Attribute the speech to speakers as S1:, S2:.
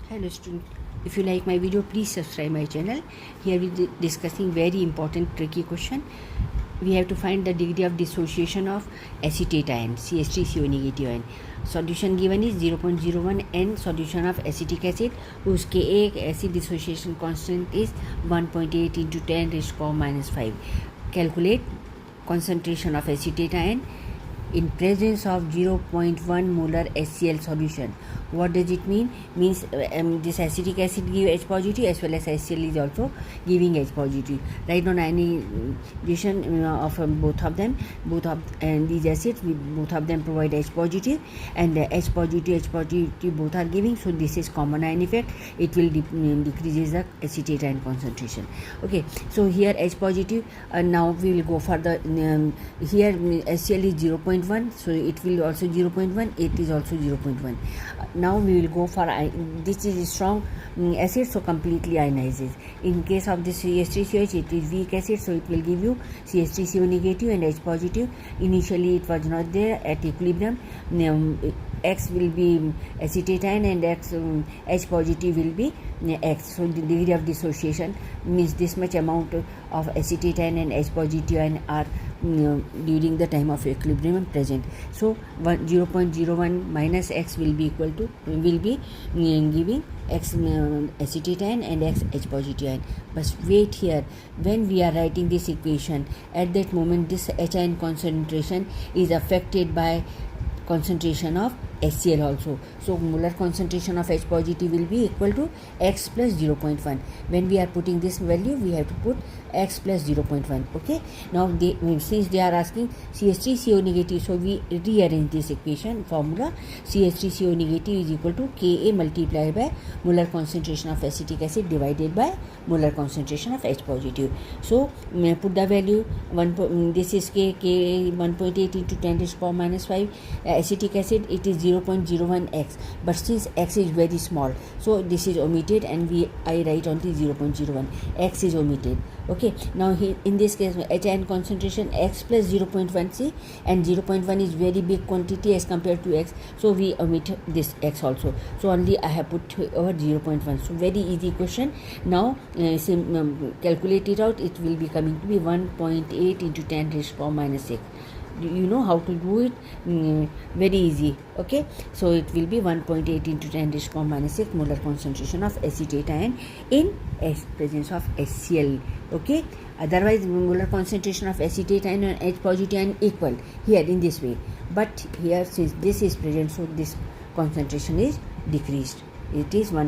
S1: Hello student, if you like my video please subscribe my channel. Here we discussing very important tricky question. We have to find the degree of dissociation of acetate ion CH3CO negative ion. Solution given is 0.01 N solution of acetic acid whose Ka acid dissociation constant is 1.8 into 10 raised to power minus 5. Calculate concentration of acetate ion in presence of 0.1 molar HCl solution. What does it mean? Means this acetic acid give H positive as well as HCl is also giving H positive. Right now ionization of both of them, these acids, both of them provide H positive, and H positive both are giving. So this is common ion effect. It will decreases the acetate ion concentration. Okay, so here H positive. Now we will go for the here HCl is 0.1, so it will also 0.1. It is also 0.1. Now we will go for this is strong acid, so completely ionizes. In case of this CH3COH, it is weak acid, so it will give you CH3CO negative and H positive. Initially it was not there at equilibrium. X will be acetate ion and H positive will be X. So the degree of dissociation means this much amount of acetate ion and H positive ion are during the time of equilibrium present. So 0.01 minus X will be giving X acetate ion and X H positive ion. But wait here, when we are writing this equation, at that moment this H ion concentration is affected by concentration of HCl also. So molar concentration of H positive will be equal to X plus 0.1. When we are putting this value, we have to put X plus 0.1. Okay. Now since they are asking CH3CO negative, so we rearrange this equation formula. CH3CO negative is equal to Ka multiplied by molar concentration of acetic acid divided by molar concentration of H positive. So put the value this is K 1.8 into 10 raised to power minus 5. Acetic acid, it is 0.01 X, but since X is very small, so this is omitted and I write only 0.01. X is omitted. Okay, now here in this case H ion concentration X plus 0.1 C, and 0.1 is very big quantity as compared to X, so we omit this X also. So only I have put over 0.1. So very easy question. Now calculate it out. It will be coming to be 1.8 into 10 raised to power minus 6. You know how to do it, very easy. Okay, so it will be 1.8 into 10 raised to power minus 6 molar concentration of acetate ion in presence of HCl. Okay, otherwise molar concentration of acetate ion and H positive ion equal here in this way, but here since this is present, so this concentration is decreased. It is 1.